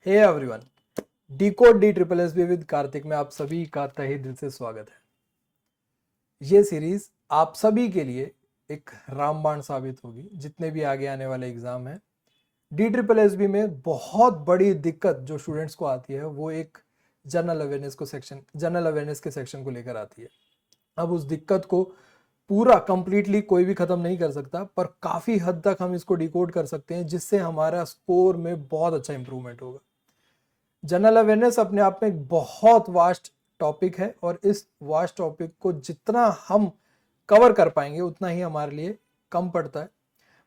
Hey everyone, decode D triple S B with Kartik में आप सभी का तहे दिल से स्वागत है। ये सीरीज आप सभी के लिए एक रामबाण साबित होगी। जितने भी आगे आने वाले एग्जाम हैं, डी ट्रिपल एस बी में बहुत बड़ी दिक्कत जो स्टूडेंट्स को आती है वो एक जनरल अवेयरनेस के सेक्शन को लेकर आती है। अब उस दिक्कत को पूरा कंप्लीटली कोई भी खत्म नहीं कर सकता, पर काफी हद तक हम इसको डिकोड कर सकते हैं, जिससे हमारा स्कोर में बहुत अच्छा इंप्रूवमेंट होगा। जनरल अवेयरनेस अपने आप में एक बहुत वास्ट टॉपिक है और इस वास्ट टॉपिक को जितना हम कवर कर पाएंगे उतना ही हमारे लिए कम पड़ता है।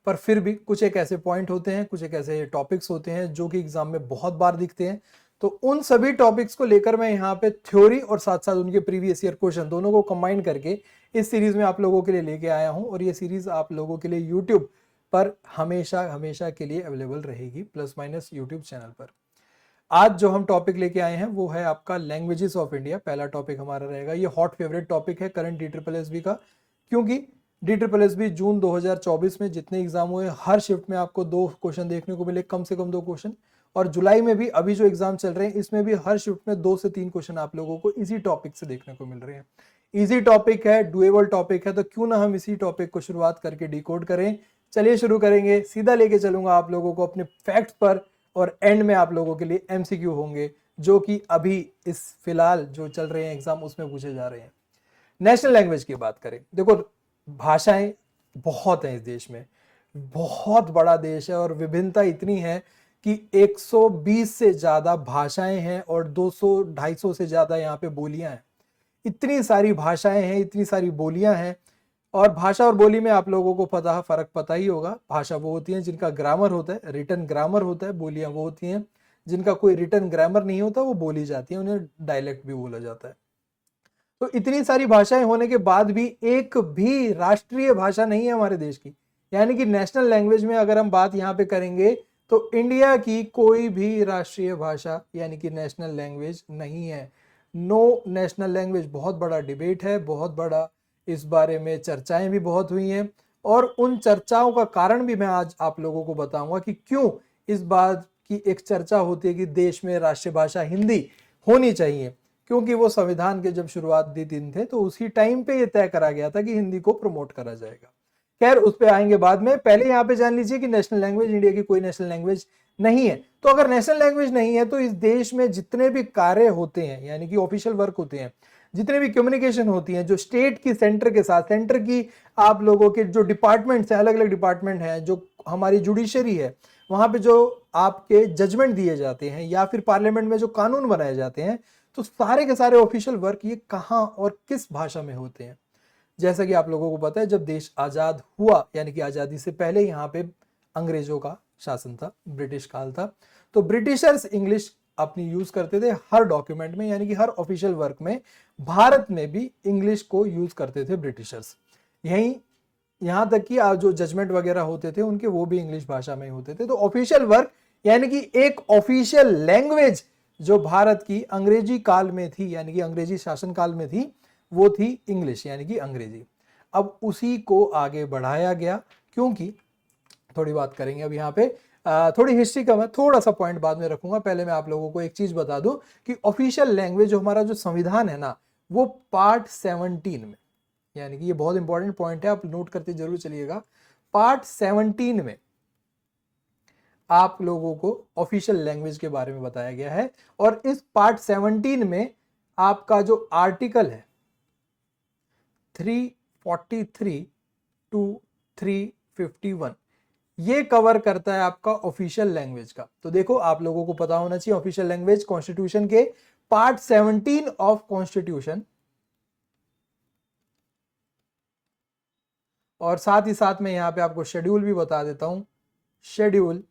पर फिर भी कुछ एक ऐसे पॉइंट होते हैं, कुछ एक ऐसे टॉपिक्स होते हैं जो कि एग्जाम में बहुत बार दिखते हैं। तो उन सभी टॉपिक्स को लेकर मैं यहाँ पे थ्योरी और साथ साथ उनके प्रीवियस ईयर क्वेश्चन दोनों को कंबाइन करके इस सीरीज में आप लोगों के लिए लेके आया हूँ। और ये सीरीज आप लोगों के लिए यूट्यूब पर हमेशा हमेशा के लिए अवेलेबल रहेगी, प्लस माइनस यूट्यूब चैनल पर। आज जो हम टॉपिक लेके आए हैं वो है आपका लैंग्वेजेस ऑफ इंडिया। पहला टॉपिक हमारा रहेगा, ये हॉट फेवरेट टॉपिक है current D triple S B का, क्योंकि D triple S B June 2024 में जितने एग्जाम हुए हर शिफ्ट में आपको 2 क्वेश्चन देखने को मिले, कम से कम 2 क्वेश्चन। और जुलाई में भी अभी जो एग्जाम चल रहे हैं इसमें भी हर शिफ्ट में 2 से 3 क्वेश्चन आप लोगों को इसी टॉपिक से देखने को मिल रहे हैं। इजी टॉपिक है, डुएबल टॉपिक है, तो क्यों ना हम इसी टॉपिक को शुरुआत करके डिकोड करें। चलिए शुरू करेंगे। सीधा लेके चलूंगा आप लोगों को अपने फैक्ट्स पर और एंड में आप लोगों के लिए एमसीक्यू होंगे जो कि अभी इस फिलहाल जो चल रहे हैं एग्जाम उसमें पूछे जा रहे हैं। नेशनल लैंग्वेज की बात करें, देखो भाषाएं बहुत हैं इस देश में, बहुत बड़ा देश है और विभिन्नता इतनी है कि 120 से ज्यादा भाषाएं हैं और 200-250 से ज्यादा यहाँ पे बोलियां हैं। इतनी सारी भाषाएं हैं, इतनी सारी बोलियां हैं। और भाषा और बोली में आप लोगों को फर्क पता ही होगा। भाषा वो होती है जिनका ग्रामर होता है, रिटन ग्रामर होता है। बोलियां वो होती हैं जिनका कोई रिटन ग्रामर नहीं होता, वो बोली जाती है, उन्हें डायलेक्ट भी बोला जाता है। तो इतनी सारी भाषाएं होने के बाद भी एक भी राष्ट्रीय भाषा नहीं है हमारे देश की, यानी कि नेशनल लैंग्वेज में अगर हम बात यहाँ पे करेंगे तो इंडिया की कोई भी राष्ट्रीय भाषा यानी कि नेशनल लैंग्वेज नहीं है। नो नेशनल लैंग्वेज, बहुत बड़ा डिबेट है, बहुत बड़ा इस बारे में चर्चाएं भी बहुत हुई हैं। और उन चर्चाओं का कारण भी मैं आज आप लोगों को बताऊंगा कि क्यों इस बात की एक चर्चा होती है कि देश में राष्ट्रीय भाषा हिंदी होनी चाहिए। क्योंकि वो संविधान के जब शुरुआती दिन थे तो उसी टाइम पे ये तय करा गया था कि हिंदी को प्रमोट करा जाएगा। खैर उस पर आएंगे बाद में, पहले यहाँ पे जान लीजिए कि नेशनल लैंग्वेज इंडिया की कोई नेशनल लैंग्वेज नहीं है। तो अगर नेशनल लैंग्वेज नहीं है तो इस देश में जितने भी कार्य होते हैं यानी कि ऑफिशियल वर्क होते हैं, जितने भी कम्युनिकेशन होती है जो स्टेट की सेंटर के साथ, सेंटर की आप लोगों के जो डिपार्टमेंट्स हैं, अलग अलग डिपार्टमेंट हैं, जो हमारी जुडिशरी है, वहां पे जो आपके जजमेंट दिए जाते हैं या फिर पार्लियामेंट में जो कानून बनाए जाते हैं, तो सारे के सारे ऑफिशियल वर्क ये कहाँ और किस भाषा में होते हैं। जैसा कि आप लोगों को पता है, जब देश आजाद हुआ यानी कि आजादी से पहले यहाँ पे अंग्रेजों का शासन था, ब्रिटिश काल था, तो ब्रिटिशर्स इंग्लिश अपनी यूज करते थे हर डॉक्यूमेंट में, यानी कि हर ऑफिशियल वर्क में। भारत में भी इंग्लिश को यूज करते थे ब्रिटिशर्स। यहां तक कि जो जजमेंट वगैरह होते थे उनके, वो भी इंग्लिश भाषा में होते थे। तो ऑफिशियल वर्क यानी कि एक ऑफिशियल लैंग्वेज जो भारत की अंग्रेजी काल में थी यानी कि अंग्रेजी शासन काल में थी, वो थी इंग्लिश यानी कि अंग्रेजी। अब उसी को आगे बढ़ाया गया, क्योंकि थोड़ी बात करेंगे अब यहाँ पे, थोड़ी हिस्ट्री का मैं थोड़ा सा पॉइंट बाद में रखूंगा। पहले मैं आप लोगों को एक चीज बता दूं कि ऑफिशियल लैंग्वेज जो हमारा जो संविधान है ना, वो पार्ट 17 में, यानी कि ये बहुत इंपॉर्टेंट पॉइंट है, आप नोट करते जरूर चलिएगा। पार्ट 17 में आप लोगों को ऑफिशियल लैंग्वेज के बारे में बताया गया है। और इस पार्ट 17 में आपका जो आर्टिकल है 343 टू 351, ये कवर करता है आपका ऑफिशियल लैंग्वेज का। तो देखो आप लोगों को पता होना चाहिए ऑफिशियल लैंग्वेज कॉन्स्टिट्यूशन के पार्ट 17 ऑफ कॉन्स्टिट्यूशन, और साथ ही साथ में यहां पे आपको शेड्यूल भी बता देता हूं, शेड्यूल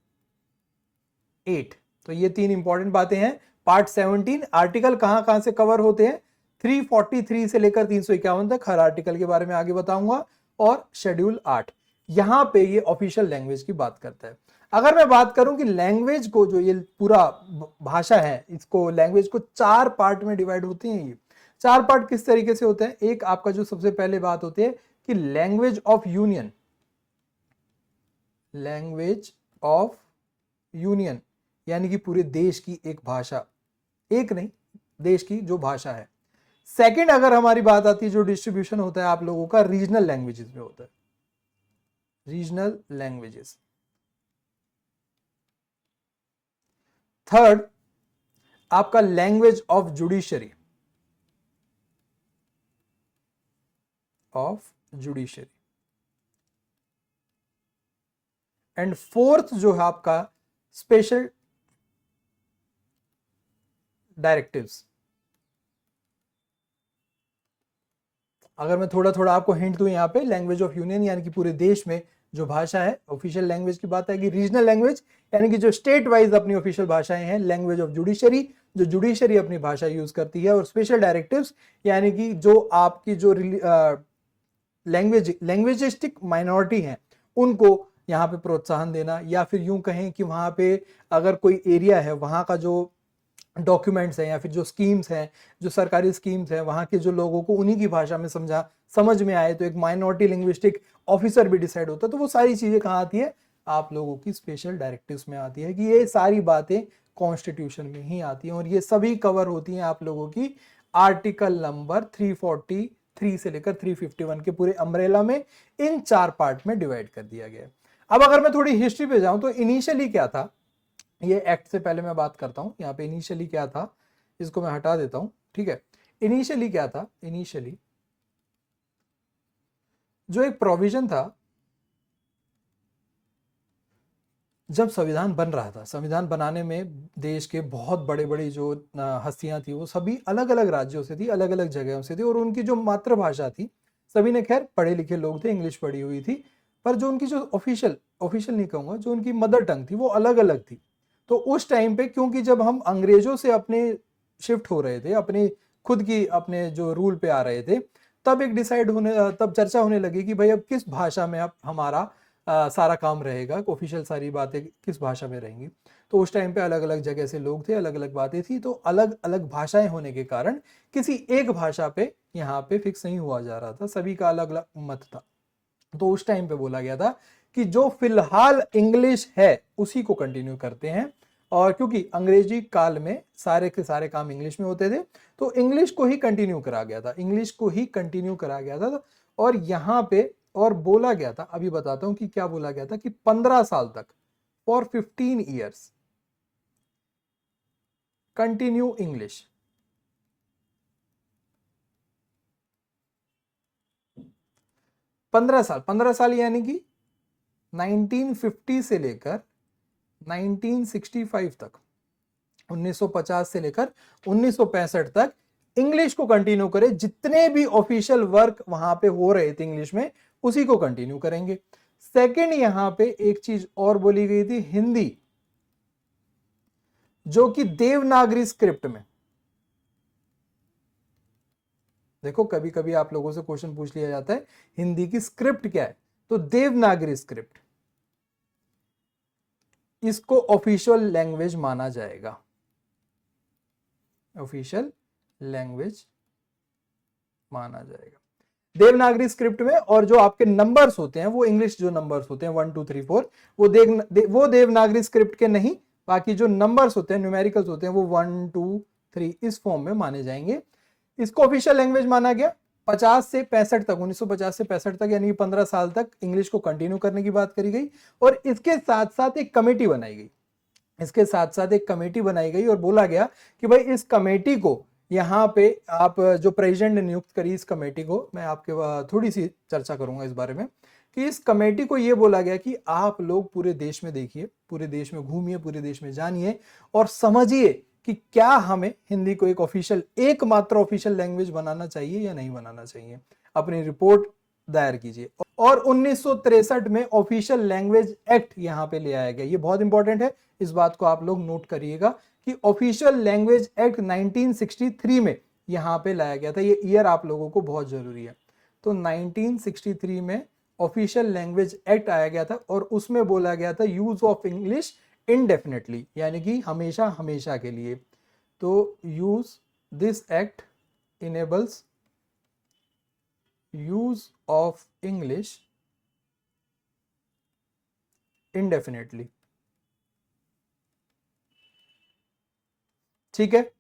8। तो ये 3 इंपॉर्टेंट बातें हैं। पार्ट 17 आर्टिकल कहां कहां से कवर होते हैं, 343 से लेकर 351 तक हर आर्टिकल के बारे में आगे बताऊंगा। और शेड्यूल 8 यहां पे ये ऑफिशियल लैंग्वेज की बात करता है। अगर मैं बात करूं कि लैंग्वेज को, जो ये पूरा भाषा है, इसको लैंग्वेज को 4 पार्ट में डिवाइड होती हैं। ये 4 पार्ट किस तरीके से होते हैं, एक आपका जो सबसे पहले बात होती है कि language of union, language of union यानी कि पूरे देश की एक भाषा, एक नहीं, देश की जो भाषा है। सेकंड अगर हमारी बात आती है जो डिस्ट्रीब्यूशन होता है आप लोगों का, रीजनल लैंग्वेजेस में होता है, रीजनल लैंग्वेजेस। थर्ड आपका language of judiciary, of judiciary. And fourth जो है आपका स्पेशल डायरेक्टिव्स। अगर मैं थोड़ा थोड़ा आपको हिंट दूं यहाँ पे, लैंग्वेज ऑफ यूनियन यानी कि पूरे देश में जो भाषा है, ऑफिशियल लैंग्वेज की बात है कि रीजनल लैंग्वेज यानी कि जो स्टेट वाइज अपनी ऑफिशियल भाषाएं हैं, लैंग्वेज ऑफ जुडिशरी जो जुडिशरी अपनी भाषा यूज करती है, और स्पेशल डायरेक्टिव्स यानी कि जो आपकी जो लैंग्वेजिस्टिक माइनॉरिटी हैं उनको यहाँ पे प्रोत्साहन देना, या फिर यूं कहें कि वहां पे अगर कोई एरिया है वहां का जो डॉक्यूमेंट्स हैं या फिर जो स्कीम्स हैं, जो सरकारी स्कीम्स हैं, वहां के जो लोगों को उन्हीं की भाषा में समझ में आए, तो एक माइनॉरिटी लिंग्विस्टिक ऑफिसर भी डिसाइड होता है। तो वो सारी चीजें कहाँ आती है, आप लोगों की स्पेशल डायरेक्टिव्स में आती है, कि ये सारी बातें कॉन्स्टिट्यूशन में ही आती हैं, और ये सभी कवर होती हैं आप लोगों की आर्टिकल नंबर 343 से लेकर 351 के पूरे अम्ब्रेला में। इन 4 पार्ट में डिवाइड कर दिया गया है। अब अगर मैं थोड़ी हिस्ट्री पे जाऊं तो इनिशियली क्या था, ये एक्ट से पहले मैं बात करता हूं। यहाँ पे इनिशियली क्या था, इसको मैं हटा देता हूं, ठीक है। इनिशियली क्या था, इनिशियली जो एक प्रोविजन था, जब संविधान बन रहा था, संविधान बनाने में देश के बहुत बड़े बड़े जो हस्तियां थी वो सभी अलग अलग राज्यों से थी, अलग अलग जगहों से थी, और उनकी जो मातृभाषा थी, सभी ने खैर पढ़े लिखे लोग थे, इंग्लिश पढ़ी हुई थी, पर जो उनकी जो ऑफिशियल ऑफिशियल नहीं कहूंगा, जो उनकी मदर टंग थी वो अलग अलग थी। तो उस टाइम पे क्योंकि जब हम अंग्रेजों से अपने शिफ्ट हो रहे थे, अपने खुद की अपने जो रूल पे आ रहे थे, तब एक डिसाइड होने तब चर्चा होने लगी कि भाई अब किस भाषा में अब हमारा सारा काम रहेगा, ऑफिशियल सारी बातें किस भाषा में रहेंगी। तो उस टाइम पे अलग अलग जगह से लोग थे, अलग अलग बातें थी, तो अलग अलग भाषाएं होने के कारण किसी एक भाषा पे यहाँ पे फिक्स नहीं हुआ जा रहा था, सभी का अलग अलग मत था। तो उस टाइम पे बोला गया था कि जो फिलहाल इंग्लिश है उसी को कंटिन्यू करते हैं, और क्योंकि अंग्रेजी काल में सारे के सारे काम इंग्लिश में होते थे, तो इंग्लिश को ही कंटिन्यू करा गया था, इंग्लिश को ही कंटिन्यू करा गया था। और यहाँ पे और बोला गया था, अभी बताता हूं कि क्या बोला गया था, कि 15 साल तक, फॉर 15 ईयर्स कंटिन्यू इंग्लिश। 15 साल यानी कि 1950 से लेकर 1965 तक, 1950 से लेकर 1965 तक इंग्लिश को कंटिन्यू करें, जितने भी ऑफिशियल वर्क वहां पे हो रहे थे इंग्लिश में उसी को कंटिन्यू करेंगे। सेकंड यहां पे एक चीज और बोली गई थी, हिंदी जो कि देवनागरी स्क्रिप्ट में, देखो कभी कभी आप लोगों से क्वेश्चन पूछ लिया जाता है हिंदी की स्क्रिप्ट क्या है, तो देवनागरी स्क्रिप्ट, इसको ऑफिशियल लैंग्वेज माना जाएगा, ऑफिशियल लैंग्वेज माना जाएगा देवनागरी स्क्रिप्ट में। और जो आपके नंबर्स होते हैं वो इंग्लिश जो नंबर्स होते हैं 1 2 3 4, वो देवनागरी स्क्रिप्ट के नहीं, बाकी जो नंबर्स होते हैं, न्यूमेरिकल्स होते हैं, वो 1 2 3 इस फॉर्म में माने जाएंगे। इसको ऑफिशियल लैंग्वेज माना गया 50 से 65 तक, 1950 से 65 तक, यानी कि 15 साल तक इंग्लिश को कंटिन्यू करने की बात करी गई। और इसके साथ साथ एक कमेटी बनाई गई, इसके साथ साथ एक कमेटी बनाई गई और बोला गया कि भाई इस कमेटी को, यहाँ पे आप जो प्रेसिडेंट ने नियुक्त करी इस कमेटी को, मैं आपके थोड़ी सी चर्चा करूंगा इस बारे में, कि इस कमेटी को यह बोला गया कि आप लोग पूरे देश में देखिए, पूरे देश में घूमिए, पूरे देश में जानिए और समझिए कि क्या हमें हिंदी को एक ऑफिशियल, एकमात्र ऑफिशियल लैंग्वेज बनाना चाहिए या नहीं बनाना चाहिए। अपनी रिपोर्ट दायर कीजिए। और 1963 में ऑफिशियल लैंग्वेज एक्ट यहां पे ले आया गया, ये बहुत इंपॉर्टेंट है, इस बात को आप लोग नोट करिएगा कि ऑफिशियल लैंग्वेज एक्ट 1963 में यहां पे लाया गया था। ये ईयर आप लोगों को बहुत जरूरी है। तो 1963 में ऑफिशियल लैंग्वेज एक्ट आया गया था और उसमें बोला गया था यूज ऑफ इंग्लिश इनडेफिनेटली, यानी कि हमेशा हमेशा के लिए। तो use this act enables use of English indefinitely, ठीक है।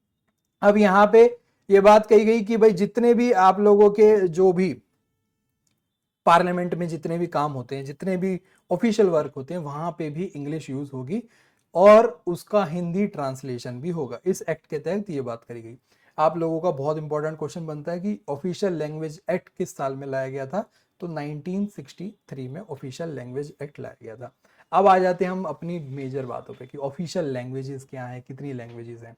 अब यहाँ पे ये बात कही गई कि भाई जितने भी आप लोगों के जो भी पार्लियामेंट में जितने भी काम होते हैं, जितने भी ऑफिशियल वर्क होते हैं, वहां पे भी इंग्लिश यूज होगी और उसका हिंदी ट्रांसलेशन भी होगा। इस एक्ट के तहत ये बात करी गई। आप लोगों का बहुत इंपॉर्टेंट क्वेश्चन बनता है कि ऑफिशियल लैंग्वेज एक्ट किस साल में लाया गया था, तो 1963 में ऑफिशियल लैंग्वेज एक्ट लाया गया था। अब आ जाते हैं हम अपनी मेजर बातों पे कि ऑफिशियल लैंग्वेजेस क्या हैं, कितनी लैंग्वेजेस हैं।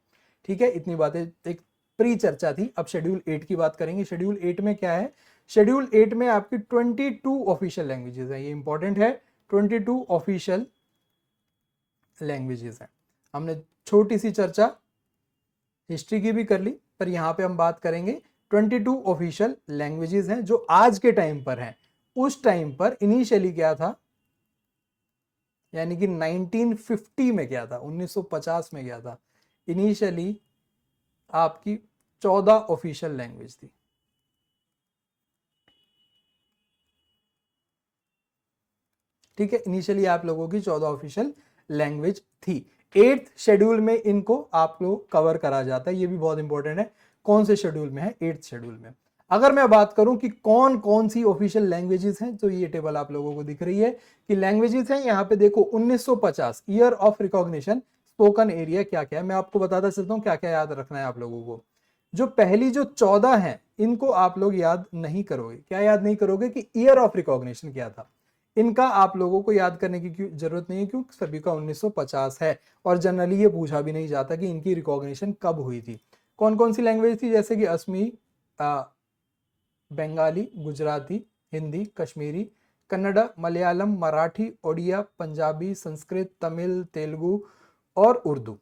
ठीक है, इतनी बातें एक प्री चर्चा थी। अब शेड्यूल 8 की बात करेंगे। शेड्यूल 8 में क्या है? शेड्यूल 8 में आपकी 22 ऑफिशियल लैंग्वेजेस हैं, ये इंपॉर्टेंट है। 22 ऑफिशियल लैंग्वेजेस हैं। हमने छोटी सी चर्चा हिस्ट्री की भी कर ली, पर यहां पे हम बात करेंगे 22 ऑफिशियल लैंग्वेजेस हैं जो आज के टाइम पर हैं। उस टाइम पर इनिशियली क्या था, यानी कि 1950 में क्या था, 1950 में क्या था, इनिशियली आपकी 14 ऑफिशियल लैंग्वेज थी। ठीक है, इनिशियली आप लोगों की 14 ऑफिशियल लैंग्वेज थी। 8th शेड्यूल में इनको आप लोग कवर करा जाता है, ये भी बहुत इंपॉर्टेंट है। कौन से शेड्यूल में है? 8th शेड्यूल में। अगर मैं बात करूं कि कौन कौन सी ऑफिशियल लैंग्वेजेस हैं, तो ये टेबल आप लोगों को दिख रही है कि लैंग्वेजेस हैं। यहाँ पे देखो 1950 year of recognition, spoken area क्या क्या है, मैं आपको बताता चलता हूँ क्या क्या याद रखना है आप लोगों को। जो पहली जो 14 हैं इनको आप लोग याद नहीं करोगे। क्या याद नहीं करोगे? कि ईयर ऑफ रिकॉग्निशन क्या था। इनका आप लोगों को याद करने की जरूरत नहीं है, क्योंकि सभी का 1950 है और जनरली ये पूछा भी नहीं जाता कि इनकी रिकॉग्निशन कब हुई थी। कौन कौन सी लैंग्वेज थी? जैसे कि असमी, बंगाली, गुजराती, हिंदी, कश्मीरी, कन्नड़ा, मलयालम, मराठी, ओडिया, पंजाबी, संस्कृत, तमिल, तेलुगु और उर्दू।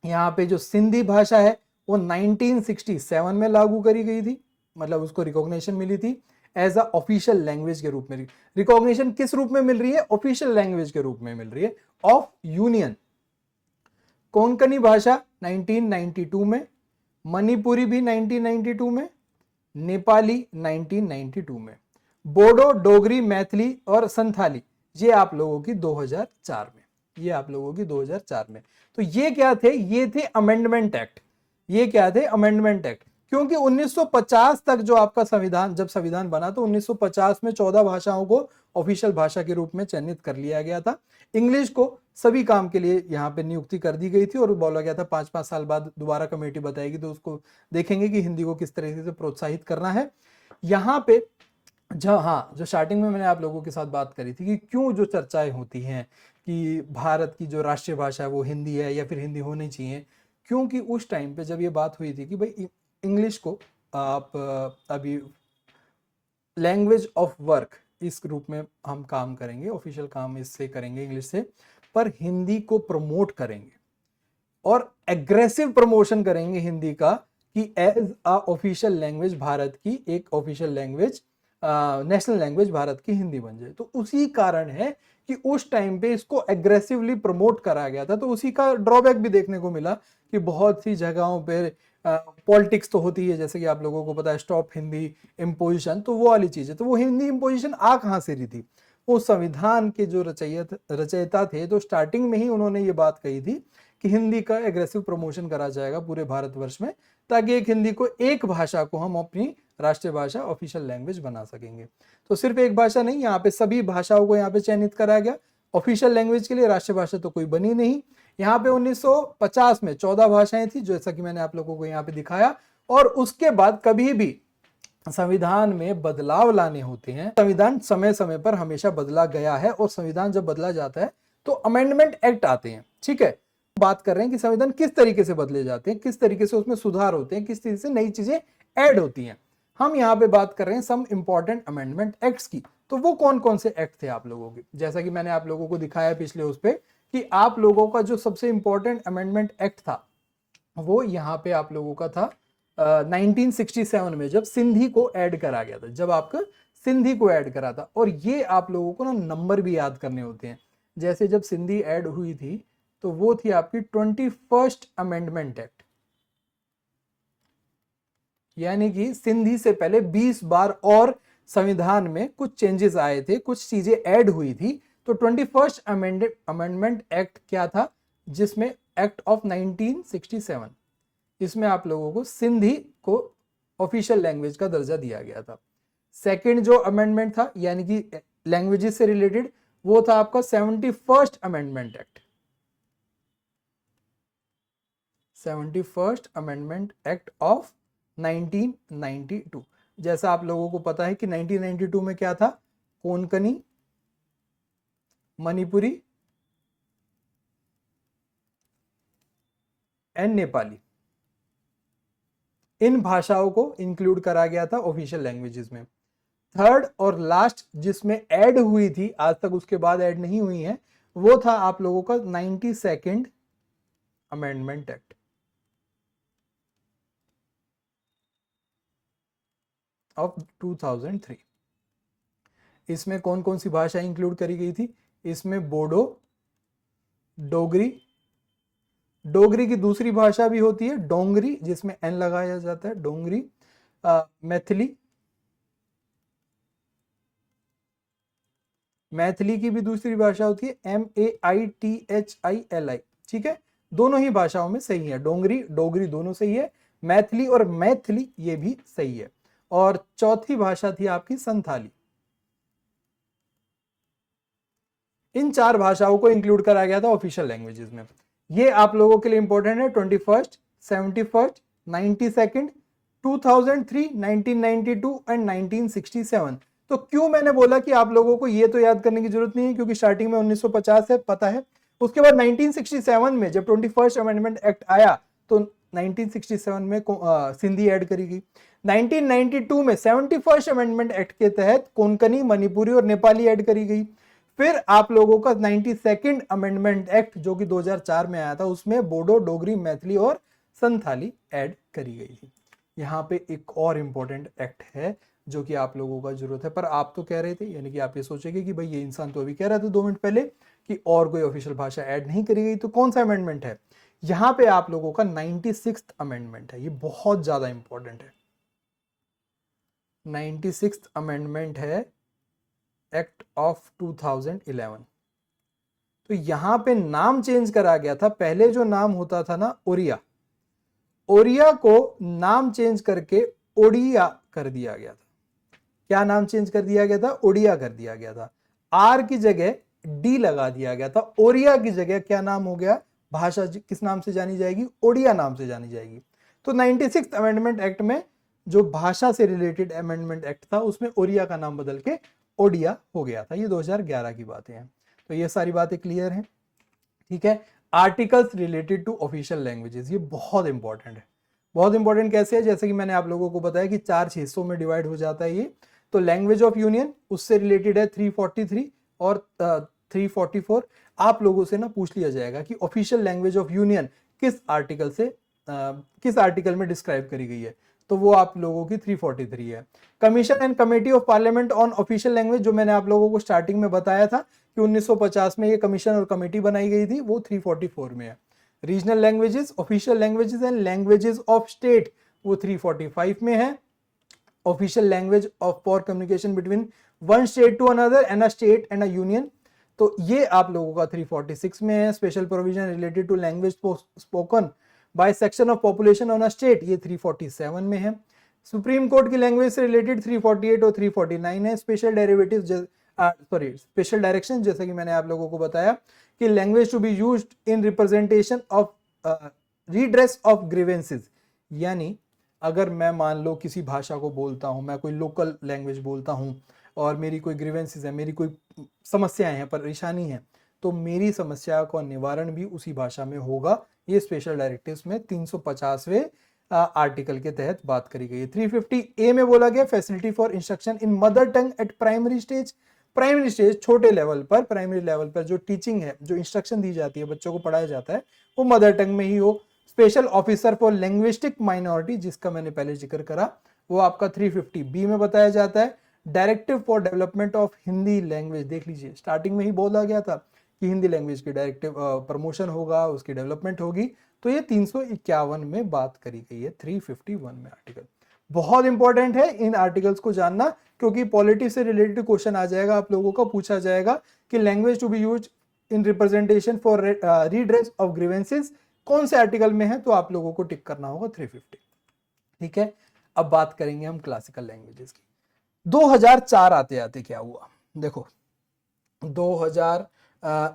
यहाँ पे जो सिंधी भाषा है वो 1967 में लागू करी गई थी, मतलब उसको रिकॉग्निशन मिली थी एज अ ऑफिशियल लैंग्वेज के रूप में। रिकॉग्निशन किस रूप में मिल रही है? ऑफिशियल लैंग्वेज के रूप में मिल रही है ऑफ यूनियन। कोंकणी भाषा 1992 में, मणिपुरी भी 1992 में, नेपाली 1992 में, बोडो, डोगरी, मैथिली और संथाली ये आप लोगों की 2004 में, ये आप लोगों की 2004 में। तो ये क्या थे? ये थे अमेंडमेंट एक्ट। ये क्या थे? Amendment act. क्योंकि 1950 तक जो आपका संविधान, जब संविधान बना तो 1950 में 14 भाषाओं को ऑफिशियल भाषा के रूप में चयनित कर लिया गया था। इंग्लिश को सभी काम के लिए यहाँ पे नियुक्ति कर दी गई थी और बोला गया था 5-5 साल बाद दोबारा कमेटी बताएगी तो उसको देखेंगे कि हिंदी को किस तरीके से प्रोत्साहित करना है। यहाँ पे जो स्टार्टिंग में मैंने आप लोगों के साथ बात करी थी कि क्यों जो चर्चाएं होती हैं कि भारत की जो राष्ट्रीय भाषा है वो हिंदी है या फिर हिंदी होनी चाहिए, क्योंकि उस टाइम पे जब ये बात हुई थी कि भाई इंग्लिश को आप अभी लैंग्वेज ऑफ वर्क इस रूप में हम काम करेंगे, ऑफिशियल काम इससे करेंगे इंग्लिश से, पर हिंदी को प्रमोट करेंगे और एग्रेसिव प्रमोशन करेंगे हिंदी का कि as a official language Bharat की, एक official language, national language Bharat की हिंदी बन जाए। तो उसी कारण है कि उस टाइम पे इसको एग्रेसिवली प्रमोट करा गया था। तो उसी का ड्रॉबैक भी देखने को मिला कि बहुत सी जगहों पे पॉलिटिक्स तो होती है, जैसे कि आप लोगों को पता है स्टॉप हिंदी इम्पोजिशन, तो वो वाली चीज है। तो वो हिंदी इम्पोजिशन आ कहाँ से रही थी? वो संविधान के जो रचयिता थे तो स्टार्टिंग में ही उन्होंने ये बात कही थी कि हिंदी का एग्रेसिव प्रमोशन करा जाएगा पूरे भारतवर्ष में, ताकि एक हिंदी को, एक भाषा को हम अपनी राष्ट्रीय भाषा, ऑफिशियल लैंग्वेज बना सकेंगे। तो सिर्फ एक भाषा नहीं, यहाँ पे सभी भाषाओं को यहाँ पे चयनित करा गया ऑफिशियल लैंग्वेज के लिए। राष्ट्रीय भाषा तो कोई बनी नहीं। यहाँ पे 1950 में 14 भाषाएं थी, जैसा कि मैंने आप लोगों को यहाँ पे दिखाया। और उसके बाद कभी भी संविधान में बदलाव लाने होते हैं, संविधान समय समय पर हमेशा बदला गया है और संविधान जब बदला जाता है तो अमेंडमेंट एक्ट आते हैं। ठीक है, बात कर रहे हैं कि संविधान किस तरीके से बदले जाते हैं, किस तरीके से उसमें सुधार होते हैं, किस तरीके से नई चीजें ऐड होती हैं। हम यहाँ पे बात कर रहे हैं सम इंपॉर्टेंट अमेंडमेंट एक्ट्स की। तो वो कौन कौन से एक्ट थे आप लोगों के? जैसा कि मैंने आप लोगों को दिखाया पिछले उस पे कि आप लोगों का जो सबसे इंपॉर्टेंट अमेंडमेंट एक्ट था वो यहाँ पे आप लोगों का था 1967 में, जब सिंधी को ऐड करा गया था, जब आपका सिंधी को ऐड करा था। और ये आप लोगों को ना नंबर भी याद करने होते हैं। जैसे जब सिंधी ऐड हुई थी तो वो थी आपकी 21st अमेंडमेंट एक्ट, यानी कि सिंधी से पहले 20 बार और संविधान में कुछ चेंजेस आए थे, कुछ चीजें ऐड हुई थी। तो 21st अमेंडमेंट एक्ट क्या था? जिसमें एक्ट ऑफ 1967, इसमें आप लोगों को सिंधी को ऑफिशियल लैंग्वेज का दर्जा दिया गया था। सेकंड जो अमेंडमेंट था यानी कि लैंग्वेजेस से रिलेटेड, वो था आपका 71st amendment act. 71st amendment act of 1992। जैसा आप लोगों को पता है कि 1992 में क्या था, कोंकणी, मणिपुरी एंड नेपाली, इन भाषाओं को इंक्लूड करा गया था ऑफिशियल लैंग्वेजेस में। थर्ड और लास्ट जिसमें ऐड हुई थी, आज तक उसके बाद ऐड नहीं हुई है, वो था आप लोगों का 92nd अमेंडमेंट एक्ट ऑफ 2003। इसमें कौन कौन सी भाषा इंक्लूड करी गई थी, इसमें बोडो, डोगरी, डोगरी की दूसरी भाषा भी होती है डोंगरी जिसमें एन लगाया जाता है, डोंगरी, मैथिली, मैथिली की भी दूसरी भाषा होती है MAITHILI, ठीक है, दोनों ही भाषाओं में सही है, डोंगरी डोगरी दोनों सही है, मैथिली और मैथिली ये भी सही है। और चौथी भाषा थी आपकी संथाली। इन 4 भाषाओं को इंक्लूड करा गया था ऑफिशियल लैंग्वेजेस में। ये आप लोगों के लिए इंपॉर्टेंट है, 21st, 71st, 92nd, 2003, 1992 एंड 1967। तो क्यों मैंने बोला कि आप लोगों को ये तो याद करने की जरूरत नहीं है, क्योंकि स्टार्टिंग में 1950 है, पता है। उसके बाद 1967 में जब 21st अमेंडमेंट एक्ट आया तो 1967 में सिंधी ऐड करी गई। 1992 में 71st अमेंडमेंट एक्ट के तहत कोंकणी, मणिपुरी और नेपाली ऐड करी गई। फिर आप लोगों का 92nd अमेंडमेंट एक्ट जो कि 2004 में आया था, उसमें बोडो, डोगरी, मैथिली और संथाली ऐड करी गई थी। यहाँ पे एक और इंपॉर्टेंट एक्ट है जो कि आप लोगों का जरूरत है, पर आप तो कह रहे थे, यानी कि आप ये सोचेंगे कि भाई ये इंसान तो अभी कह रहा था 2 मिनट पहले कि और कोई ऑफिशियल भाषा ऐड नहीं करी गई, तो कौन सा अमेंडमेंट है? यहाँ पे आप लोगों का 96th अमेंडमेंट है, ये बहुत ज्यादा इंपॉर्टेंट है। 96th अमेंडमेंट है एक्ट ऑफ 2011। तो यहां पे नाम चेंज करा गया था, पहले जो नाम होता था ना ओरिया, ओरिया को नाम चेंज करके ओडिया कर दिया गया था। क्या नाम चेंज कर दिया गया था? ओडिया कर दिया गया था। आर की जगह डी लगा दिया गया था। ओरिया की जगह क्या नाम हो गया? भाषा किस नाम से जानी जाएगी? ओडिया नाम से जानी जाएगी। तो 96th अमेंडमेंट एक्ट में जो भाषा से रिलेटेड अमेंडमेंट एक्ट था उसमें ओरिया का नाम बदल के ओडिया हो गया था। ये 2011 की बातें हैं। तो ये सारी बातें क्लियर हैं, ठीक है। Articles related to official languages, ये बहुत इंपॉर्टेंट है। बहुत इंपॉर्टेंट कैसे है? जैसे कि मैंने आप लोगों को बताया कि 4 हिस्सों में डिवाइड हो जाता है ये। तो लैंग्वेज ऑफ यूनियन उससे रिलेटेड है 343 और 344। आप लोगों से ना पूछ लिया जाएगा कि ऑफिशियल लैंग्वेज ऑफ यूनियन किस आर्टिकल में डिस्क्राइब करी गई है, तो वो आप लोगों की 343 है। Commission and committee of parliament on official language, जो मैंने आप लोगों को स्टार्टिंग में बताया था कि 1950 में ये कमीशन और कमेटी बनाई गई थी, वो 344 में है। Regional languages, official languages and languages of state, वो 345 में है। Official language of for communication between one state to another and a state and a union, तो ये आप लोगों का 346 में है। Special provision related to language spoken by section of population on a state, ये 347 में है। सुप्रीम कोर्ट की लैंग्वेज से रिलेटेड 348 और 349 है। स्पेशल स्पेशल डायरेक्शन, जैसे कि मैंने आप लोगों को बताया कि language to be used in representation of redress of grievances, यानी अगर मैं मान लो किसी भाषा को बोलता हूं, मैं कोई लोकल लैंग्वेज बोलता हूं और मेरी कोई ग्रीवेंसेस है, मेरी कोई समस्याएं हैं, परेशानी है, तो मेरी समस्या का निवारण भी उसी भाषा में होगा। ये स्पेशल डायरेक्टिव्स में 350वें आर्टिकल के तहत बात करी गई है। 350A में बोला गया facility for instruction in mother tongue eight primary stage. Primary stage, छोटे लेवल पर, प्राइमरी लेवल पर जो टीचिंग है, जो इंस्ट्रक्शन दी जाती है, बच्चों को पढ़ाया जाता है, वो मदर टंग में ही हो। Special officer for linguistic minority, जिसका मैंने पहले जिक्र करा, वो आपका 350B में बताया जाता है। Directive for development of Hindi language, देख लीजिए स्टार्टिंग में ही बोला गया था कि हिंदी लैंग्वेज की डायरेक्टिव प्रमोशन होगा, उसकी डेवलपमेंट होगी, तो ये 351 में बात करी गई है, 351 में आर्टिकल। बहुत इंपॉर्टेंट है इन आर्टिकल्स को जानना, क्योंकि पॉलिटी से रिलेटेड क्वेश्चन आ जाएगा, आप लोगों का पूछा जाएगा कि language to be used in representation for redress of grievances कौन से आर्टिकल में है, तो आप लोगों को टिक करना होगा 350। ठीक है, अब बात करेंगे हम क्लासिकल लैंग्वेजेस की। 2004 आते आते क्या हुआ, देखो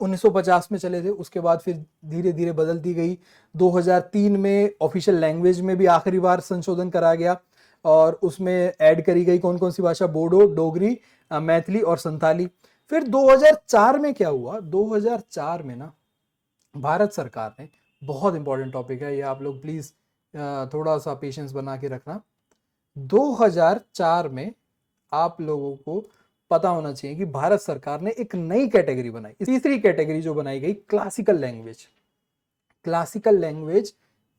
1950 में चले थे, उसके बाद फिर धीरे धीरे बदलती गई। 2003 में ऑफिशियल लैंग्वेज में भी आखिरी बार संशोधन करा गया और उसमें ऐड करी गई कौन कौन सी भाषा, बोडो, डोगरी, मैथिली और संथाली। फिर 2004 में क्या हुआ, 2004 में ना भारत सरकार ने, बहुत इंपॉर्टेंट टॉपिक है ये, आप लोग प्लीज थोड़ा सा पेशेंस बना के रखना। 2004 में आप लोगों को पता होना चाहिए कि भारत सरकार ने एक नई कैटेगरी बनाई, तीसरी कैटेगरी जो बनाई गई, क्लासिकल लैंग्वेज। क्लासिकल लैंग्वेज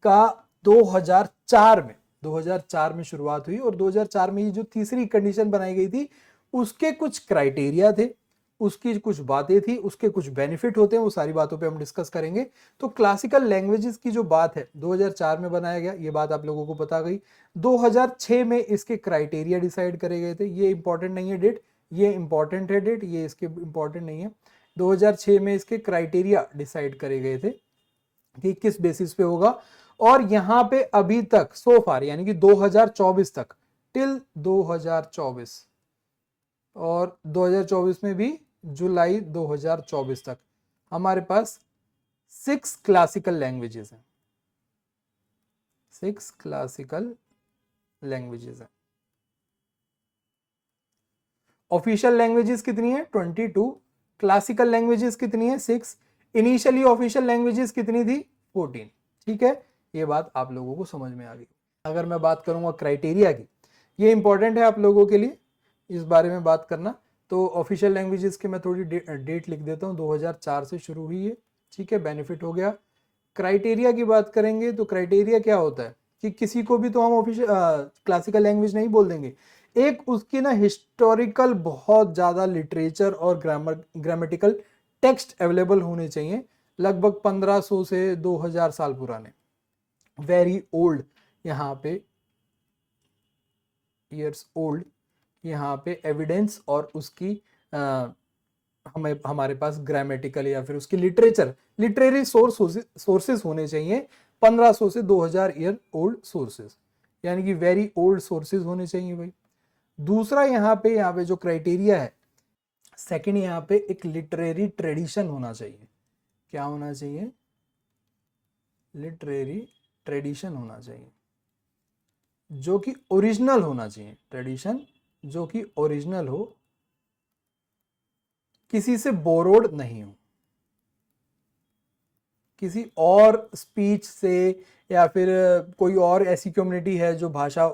का 2004 में शुरुआत हुई और 2004 में ये जो तीसरी कंडीशन बनाई गई थी, उसके कुछ क्राइटेरिया थे, उसकी कुछ बातें थी, उसके कुछ बेनिफिट होते हैं, वो सारी बातों पे हम डिस्कस करेंगे। तो क्लासिकल लैंग्वेजेस की जो बात है 2004 में बनाया गया, ये बात आप लोगों को पता गई। 2006 में इसके क्राइटेरिया डिसाइड करे गए थे, ये इंपॉर्टेंट नहीं है डेट, ये इंपॉर्टेंट है डेट, ये इसके इंपॉर्टेंट नहीं है। 2006 में इसके क्राइटेरिया डिसाइड करे गए थे कि किस बेसिस पे होगा, और यहां पे अभी तक सो फार यानी कि 2024 तक, टिल 2024, और 2024 में भी जुलाई 2024 तक हमारे पास 6 क्लासिकल लैंग्वेजेस हैं, 6 क्लासिकल लैंग्वेजेस हैं। ऑफिशियल लैंग्वेजेस कितनी है, 22। क्लासिकल लैंग्वेजेस कितनी है, 6। इनिशियली ऑफिशियल लैंग्वेजेस कितनी थी, 14। ठीक है, ये बात आप लोगों को समझ में आ गई। अगर मैं बात करूंगा क्राइटेरिया की, ये इंपॉर्टेंट है आप लोगों के लिए इस बारे में बात करना। तो ऑफिशियल लैंग्वेजेस की मैं थोड़ी डेट लिख देता हूँ, 2004 से शुरू हुई है। ठीक है, बेनिफिट हो गया। क्राइटेरिया की बात करेंगे तो क्राइटेरिया क्या होता है कि किसी को भी तो हम ऑफिशियल क्लासिकल लैंग्वेज नहीं बोल देंगे, एक उसकी ना हिस्टोरिकल बहुत ज़्यादा लिटरेचर और ग्रामेटिकल टेक्स्ट अवेलेबल होने चाहिए, लगभग 1500 से 2000 साल पुराने, वेरी ओल्ड, यहाँ पे ईयर्स ओल्ड, यहाँ पे एविडेंस और उसकी हमारे पास ग्रामेटिकल या फिर उसकी लिटरेरी सोर्सेस होने चाहिए, 1500 से 2000 ईयर ओल्ड सोर्सेस, यानी कि वेरी ओल्ड सोर्सेज होने चाहिए भाई। दूसरा यहाँ पे जो क्राइटेरिया है, सेकंड, यहाँ पे एक लिटरेरी ट्रेडिशन होना चाहिए। क्या होना चाहिए, लिटरेरी ट्रेडिशन होना चाहिए, जो कि ओरिजिनल होना चाहिए, ट्रेडिशन जो कि ओरिजिनल हो, किसी से बोरोड नहीं हो, किसी और स्पीच से, या फिर कोई और ऐसी कम्युनिटी है जो भाषा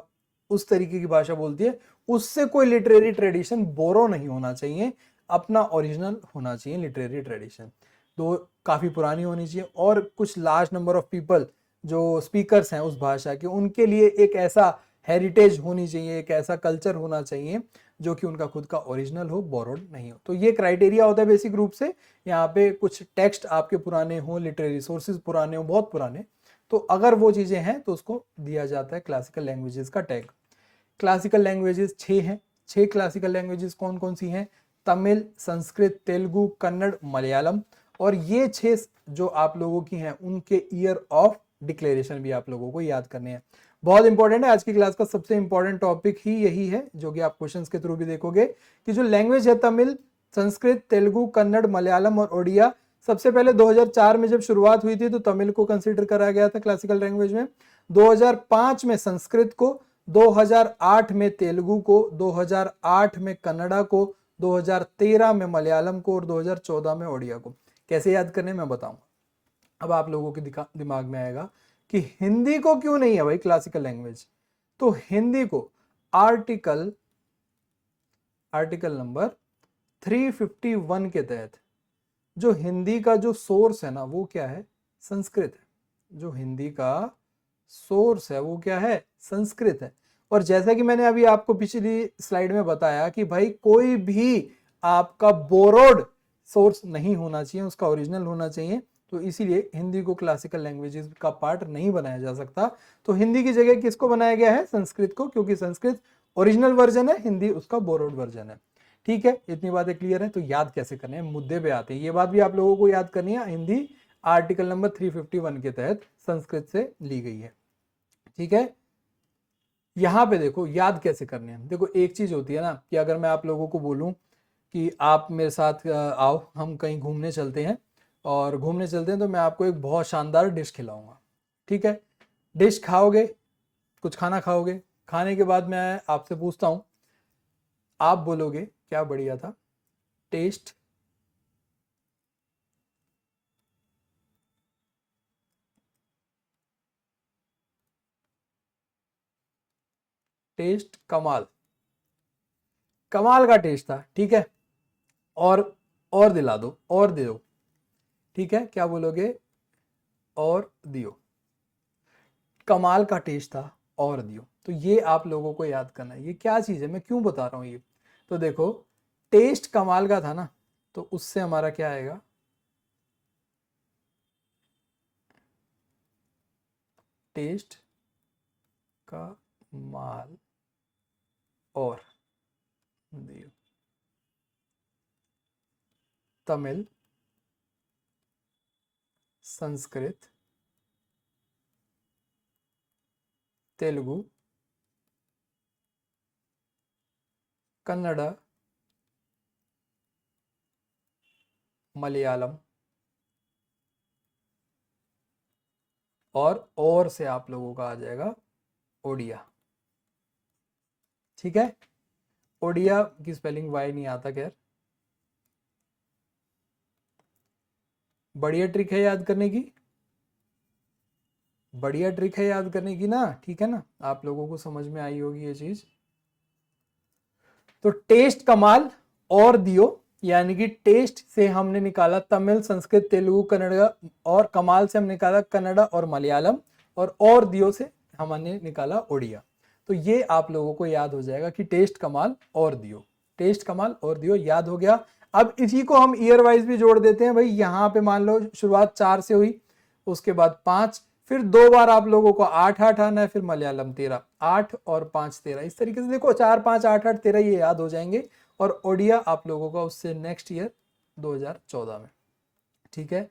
उस तरीके की भाषा बोलती है, उससे कोई लिटरेरी ट्रेडिशन बोरो नहीं होना चाहिए, अपना ओरिजिनल होना चाहिए लिटरेरी ट्रेडिशन। तो काफ़ी पुरानी होनी चाहिए, और कुछ लार्ज नंबर ऑफ पीपल जो स्पीकर्स हैं उस भाषा के, उनके लिए एक ऐसा हेरिटेज होनी चाहिए, एक ऐसा कल्चर होना चाहिए जो कि उनका खुद का ओरिजिनल हो, बोरोड नहीं हो। तो ये क्राइटेरिया होता है बेसिक रूप से। यहाँ पे कुछ टेक्स्ट आपके पुराने हों, लिटरेरी सोर्सेज पुराने हों, बहुत पुराने, तो अगर वो चीज़ें हैं तो उसको दिया जाता है क्लासिकल लैंग्वेजेस का टैग। क्लासिकल लैंग्वेजेस 6 हैं। 6 क्लासिकल लैंग्वेजेस कौन कौन सी हैं, तमिल, संस्कृत, तेलुगु, कन्नड़, मलयालम, और ये 6 जो आप लोगों की हैं उनके ईयर ऑफ डिक्लेरेशन भी आप लोगों को याद करने हैं। बहुत इंपॉर्टेंट है, आज की क्लास का सबसे इंपॉर्टेंट टॉपिक ही यही है, जो कि आप क्वेश्चंस के थ्रू भी देखोगे कि जो लैंग्वेज है तमिल, संस्कृत, तेलुगु, कन्नड़, मलयालम और ओडिया, सबसे पहले 2004 में जब शुरुआत हुई थी तो तमिल को कंसीडर करा गया था क्लासिकल लैंग्वेज में, 2005 में संस्कृत को, 2008 में तेलुगु को, 2008 में कन्नड़ा को, 2013 में मलयालम को और 2014 में ओडिया को। कैसे याद करने मैं बताऊंगा। अब आप लोगों के दिमाग में आएगा कि हिंदी को क्यों नहीं है भाई क्लासिकल लैंग्वेज, तो हिंदी को आर्टिकल नंबर 351 के तहत जो हिंदी का जो सोर्स है ना वो क्या है, संस्कृत है। जो हिंदी का सोर्स है वो क्या है, संस्कृत है। और जैसा कि मैंने अभी आपको पिछली स्लाइड में बताया कि भाई कोई भी आपका बोरोड सोर्स नहीं होना चाहिए, उसका ओरिजिनल होना चाहिए, तो इसीलिए हिंदी को क्लासिकल लैंग्वेजेस का पार्ट नहीं बनाया जा सकता। तो हिंदी की जगह किसको बनाया गया है, संस्कृत को, क्योंकि संस्कृत ओरिजिनल वर्जन है, हिंदी उसका बोरोड वर्जन है। ठीक है, इतनी बातें क्लियर है। तो याद कैसे करने हैं, मुद्दे पे आते हैं। ये बात भी आप लोगों को याद करनी है, हिंदी आर्टिकल नंबर 351 के तहत संस्कृत से ली गई है। ठीक है, यहां पे देखो याद कैसे करने हैं। देखो एक चीज होती है ना कि अगर मैं आप लोगों को बोलूं कि आप मेरे साथ आओ, हम कहीं घूमने चलते हैं, और घूमने चलते हैं तो मैं आपको एक बहुत शानदार डिश खिलाऊंगा। ठीक है, डिश खाओगे, कुछ खाना खाओगे, खाने के बाद मैं आपसे पूछता हूं, आप बोलोगे क्या बढ़िया था, टेस्ट टेस्ट कमाल, कमाल का टेस्ट था। ठीक है, और दिला दो, और दे दो। ठीक है, क्या बोलोगे, और दियो, कमाल का टेस्ट था, और दियो। तो ये आप लोगों को याद करना है। ये क्या चीज है, मैं क्यों बता रहा हूं ये, तो देखो टेस्ट कमाल का था ना, तो उससे हमारा क्या आएगा, टेस्ट का माल और दियो। तमिल, संस्कृत, तेलुगु, कन्नड़ा, मलयालम, और से आप लोगों का आ जाएगा ओडिया। ठीक है, ओडिया की स्पेलिंग वाई नहीं आता, खैर बढ़िया ट्रिक है याद करने की, बढ़िया ट्रिक है याद करने की ना। ठीक है ना, आप लोगों को समझ में आई होगी ये चीज। तो टेस्ट कमाल और दियो, यानी कि टेस्ट से हमने निकाला तमिल, संस्कृत, तेलुगु, कन्नड़, और कमाल से हमने निकाला कन्नड़ा और मलयालम, और दियो से हमने निकाला ओडिया। तो ये आप लोगों को याद हो जाएगा कि टेस्ट कमाल और दियो, टेस्ट कमाल और दियो याद हो गया। अब इसी को हम ईयर वाइज भी जोड़ देते हैं भाई। यहां पे मान लो शुरुआत 4 से हुई, उसके बाद 5, फिर 2 बार आप लोगों को 8 8 आना है, फिर मलयालम 13, 8 और 5 13। इस तरीके से देखो 4 5 8 8 13 ये याद हो जाएंगे, और ओडिया आप लोगों का उससे नेक्स्ट ईयर 2014 में। ठीक है,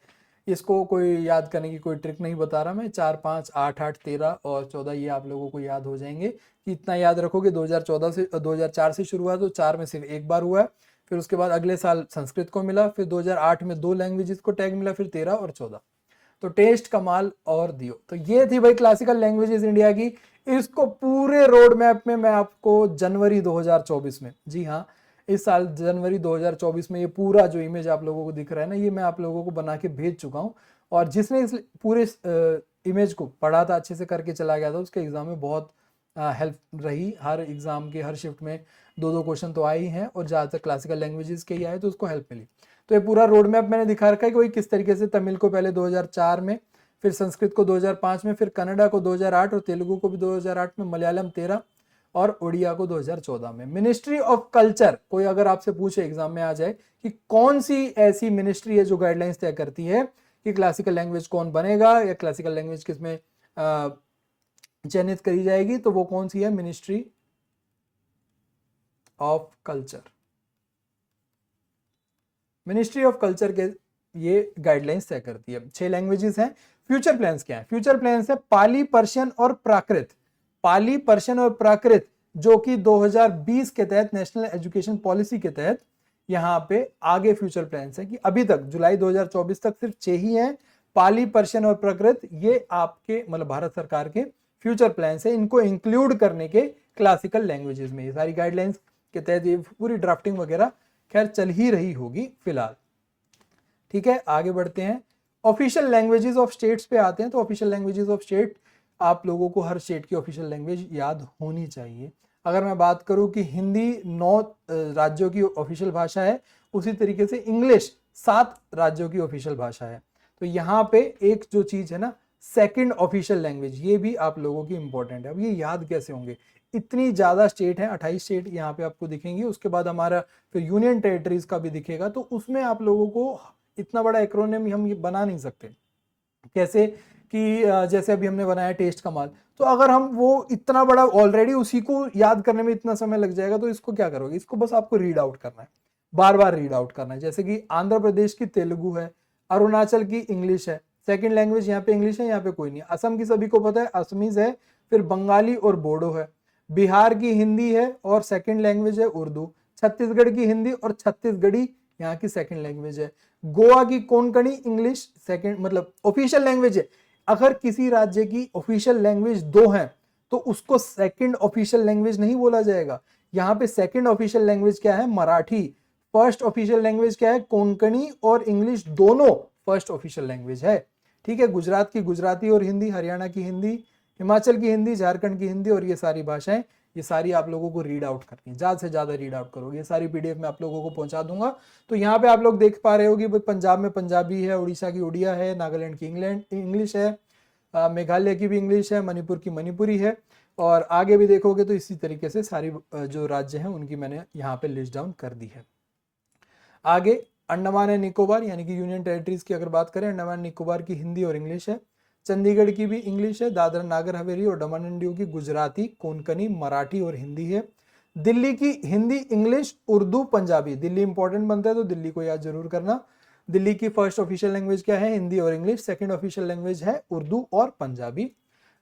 इसको कोई याद करने की कोई ट्रिक नहीं बता रहा मैं, 4 5 8 8 13 और 14 ये आप लोगों को याद हो जाएंगे। कि इतना याद रखोगे, 2014 से 2004 से शुरू हुआ, तो 4 में सिर्फ एक बार हुआ है, फिर उसके बाद अगले साल संस्कृत को मिला, फिर 2008 में 2 लैंग्वेजेस को टैग मिला, फिर 13 और 14। तो टेस्ट कमाल और दियो, तो ये थी भाई क्लासिकल लैंग्वेजेस इंडिया की। इसको पूरे रोड मैप में मैं आपको जनवरी 2024 में, जी हाँ इस साल जनवरी 2024 में, ये पूरा जो इमेज आप लोगों को दिख रहा है ना, ये मैं आप लोगों को बना के भेज चुका हूँ। और जिसने इस पूरे इमेज को पढ़ा था, अच्छे से करके चला गया था, उसके एग्जाम में बहुत हेल्प रही। हर एग्जाम के हर शिफ्ट में 2-2 क्वेश्चन तो आए ही हैं, और ज़्यादातर क्लासिकल लैंग्वेजेस के ही आए, तो उसको हेल्प मिली। तो ये पूरा रोड मैप मैंने दिखा रखा है कि वही किस तरीके से तमिल को पहले 2004 में, फिर संस्कृत को 2005 में, फिर कन्नड़ा को 2008, और तेलुगु को भी 2008 में, मलयालम 13, और ओडिया को 2014 में। मिनिस्ट्री ऑफ कल्चर, कोई अगर आपसे पूछे एग्जाम में आ जाए कि कौन सी ऐसी मिनिस्ट्री है जो गाइडलाइंस तय करती है कि क्लासिकल लैंग्वेज कौन बनेगा, या क्लासिकल लैंग्वेज किसमें चयनित करी जाएगी, तो वो कौन सी है, ministry of culture. Ministry of culture के ये गाइडलाइंस तय करती है। 6 लैंग्वेजेस हैं। फ्यूचर प्लान्स क्या है, फ्यूचर प्लान्स है पाली, पर्शियन और प्राकृत। पाली, पर्शियन और प्राकृत, जो कि 2020 के तहत नेशनल एजुकेशन पॉलिसी के तहत यहाँ पे आगे फ्यूचर प्लान्स है, कि अभी तक जुलाई 2024 तक सिर्फ 6 ही हैं, पाली, पर्शियन और प्राकृत। ये आपके मतलब भारत सरकार के फ्यूचर प्लान्स है, इनको इंक्लूड करने के क्लासिकल लैंग्वेजेस में। ये सारी गाइडलाइंस के तहत ये पूरी ड्राफ्टिंग वगैरह खैर चल ही रही होगी फिलहाल। ठीक है, आगे बढ़ते हैं। ऑफिशियल लैंग्वेजेस ऑफ स्टेट्स पे आते हैं। तो ऑफिशियल लैंग्वेजेस ऑफ स्टेट, आप लोगों को हर स्टेट की ऑफिशियल लैंग्वेज याद होनी चाहिए। अगर मैं बात करूं कि हिंदी 9 राज्यों की ऑफिशियल भाषा है, उसी तरीके से इंग्लिश 7 राज्यों की ऑफिशियल भाषा है। तो यहाँ पे एक जो चीज है ना, सेकंड ऑफिशियल लैंग्वेज, ये भी आप लोगों की इंपॉर्टेंट है। अब ये याद कैसे होंगे, इतनी ज्यादा स्टेट है, 28 स्टेट यहाँ पे आपको दिखेंगी, उसके बाद हमारा फिर यूनियन टेरिटरीज का भी दिखेगा। तो उसमें आप लोगों को इतना बड़ा एक्रोनिम हम ये बना नहीं सकते। कैसे कि जैसे अभी हमने बनाया टेस्ट कमाल, तो अगर हम वो इतना बड़ा ऑलरेडी उसी को याद करने में इतना समय लग जाएगा, तो इसको क्या करोगे, इसको बस आपको रीड आउट करना है, बार बार रीड आउट करना है। जैसे कि आंध्र प्रदेश की तेलुगु है, अरुणाचल की इंग्लिश है, सेकंड लैंग्वेज यहाँ पे इंग्लिश है, यहाँ पे कोई नहीं। असम की सभी को पता है असमीज है, फिर बंगाली और बोडो है। बिहार की हिंदी है और सेकंड लैंग्वेज है उर्दू। छत्तीसगढ़ की हिंदी और छत्तीसगढ़ी यहाँ की सेकंड लैंग्वेज है। गोवा की कोंकणी इंग्लिश सेकंड मतलब ऑफिशियल लैंग्वेज है। अगर किसी राज्य की ऑफिशियल लैंग्वेज दो हैं तो उसको सेकंड ऑफिशियल लैंग्वेज नहीं बोला जाएगा। यहाँ पे सेकंड ऑफिशियल लैंग्वेज क्या है? मराठी। फर्स्ट ऑफिशियल लैंग्वेज क्या है? कोंकणी और इंग्लिश दोनों फर्स्ट ऑफिशियल लैंग्वेज है। ठीक है, गुजरात की गुजराती और हिंदी, हरियाणा की हिंदी, हिमाचल की हिंदी, झारखंड की हिंदी, और ये सारी भाषाएं, ये सारी आप लोगों को रीड आउट करनी है, ज्यादा से ज्यादा रीड आउट करोगे। ये सारी पीडीएफ में आप लोगों को पहुंचा दूंगा। तो यहाँ पे आप लोग देख पा रहे हो कि पंजाब में पंजाबी है, उड़ीसा की उड़िया है, नागालैंड की इंग्लिश है, मेघालय की भी इंग्लिश है, मणिपुर की मणिपुरी है, और आगे भी देखोगे तो इसी तरीके से सारी जो राज्य हैं उनकी मैंने यहाँ पे लिस्ट डाउन कर दी है। आगे अंडमान एंड निकोबार यानी कि यूनियन टेरिटरीज की अगर बात करें, अंडमान निकोबार की हिंदी और इंग्लिश है। चंडीगढ़ की भी इंग्लिश है। दादरा नागर हवेली और दमन एंड दीव की गुजराती, कोंकणी, मराठी और हिंदी है। दिल्ली की हिंदी, इंग्लिश, उर्दू, पंजाबी। दिल्ली इंपॉर्टेंट बनता है तो दिल्ली को याद जरूर करना। दिल्ली की फर्स्ट ऑफिशियल लैंग्वेज क्या है? हिंदी और इंग्लिश। सेकंड ऑफिशियल लैंग्वेज है उर्दू और पंजाबी।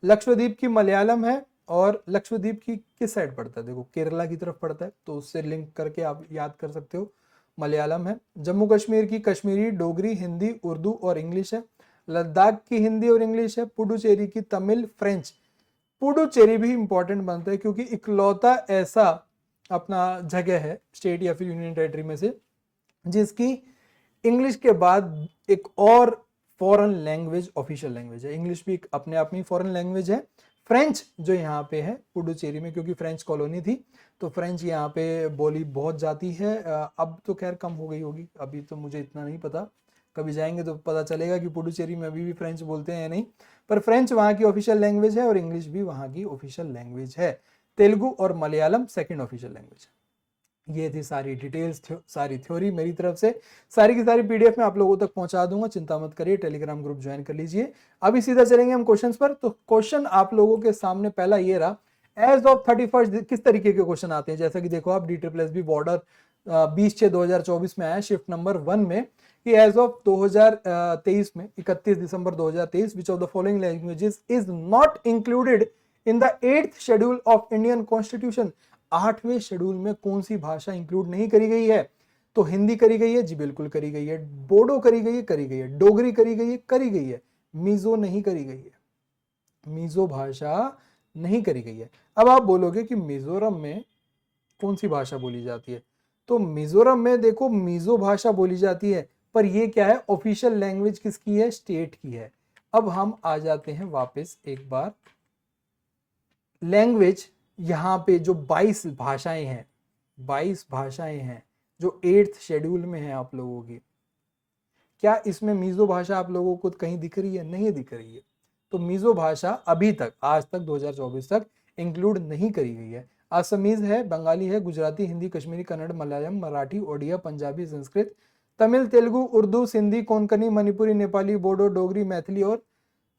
लक्षद्वीप की मलयालम है, और लक्षद्वीप की किस साइड पड़ता है? देखो केरला की तरफ पड़ता है, तो उससे लिंक करके आप याद कर सकते हो, मलयालम है। जम्मू कश्मीर की कश्मीरी, डोगरी, हिंदी, उर्दू और इंग्लिश है। लद्दाख की हिंदी और इंग्लिश है। पुडुचेरी की तमिल, फ्रेंच। पुडुचेरी भी इंपॉर्टेंट बनता है क्योंकि इकलौता ऐसा अपना जगह है, स्टेट या फिर यूनियन टेरिटरी में से, जिसकी इंग्लिश के बाद एक और फॉरेन लैंग्वेज ऑफिशियल लैंग्वेज है। इंग्लिश भी अपने आप में फॉरेन लैंग्वेज है। फ्रेंच जो यहाँ पे है पुडुचेरी में, क्योंकि फ्रेंच कॉलोनी थी तो फ्रेंच यहाँ पे बोली बहुत जाती है। अब तो खैर कम हो गई होगी, अभी तो मुझे इतना नहीं पता, कभी जाएंगे तो पता चलेगा कि पुडुचेरी में अभी भी फ्रेंच बोलते हैं या नहीं। पर फ्रेंच वहाँ की ऑफिशियल लैंग्वेज है और इंग्लिश भी वहाँ की ऑफिशियल लैंग्वेज है। तेलुगु और मलयालम सेकेंड ऑफिशियल लैंग्वेज है। ये थी सारी डिटेल्स, सारी थ्योरी मेरी तरफ से। सारी की सारी पीडीएफ में आप लोगों तक पहुंचा दूंगा, चिंता मत करिए। टेलीग्राम ग्रुप ज्वाइन कर लीजिए। अभी सीधा चलेंगे हम क्वेश्चंस पर। तो क्वेश्चन आप लोगों के सामने पहला ये रहा, एज ऑफ 31 किस तरीके के क्वेश्चन आते हैं? जैसा कि देखो आप DSSB बॉर्डर 20/6/2024 में आया शिफ्ट नंबर 1 में कि एज ऑफ 2023 में 31 दिसंबर 2023 which of the following languages is not included in the 8th schedule of Indian constitution. 8वें शेड्यूल में कौन सी भाषा इंक्लूड नहीं करी गई है? तो हिंदी करी गई है जी, बिल्कुल करी गई है। बोडो करी गई है, करी गई है। डोगरी करी गई है, करी गई है। मिजो नहीं करी गई है, मिजो भाषा नहीं करी गई है। अब आप बोलोगे कि मिजोरम में कौन सी भाषा बोली जाती है? तो मिजोरम में देखो मिजो भाषा बोली जाती है, पर ये क्या है? ऑफिशियल लैंग्वेज किसकी है? स्टेट की है। अब हम आ जाते हैं वापस एक बार लैंग्वेज, यहाँ पे जो 22 भाषाएं हैं, 22 भाषाएं हैं जो 8th शेड्यूल में है आप लोगों की, क्या इसमें मिजो भाषा आप लोगों को कहीं दिख रही है? नहीं दिख रही है। तो मिजो भाषा अभी तक, आज तक 2024 तक इंक्लूड नहीं करी गई है। असमीज है, बंगाली है, गुजराती, हिंदी, कश्मीरी, कन्नड़, मलयालम, मराठी, ओडिया, पंजाबी, संस्कृत, तमिल, तेलुगु, उर्दू, सिंधी, कोंकणी, मणिपुरी, नेपाली, बोडो, डोगरी, मैथिली और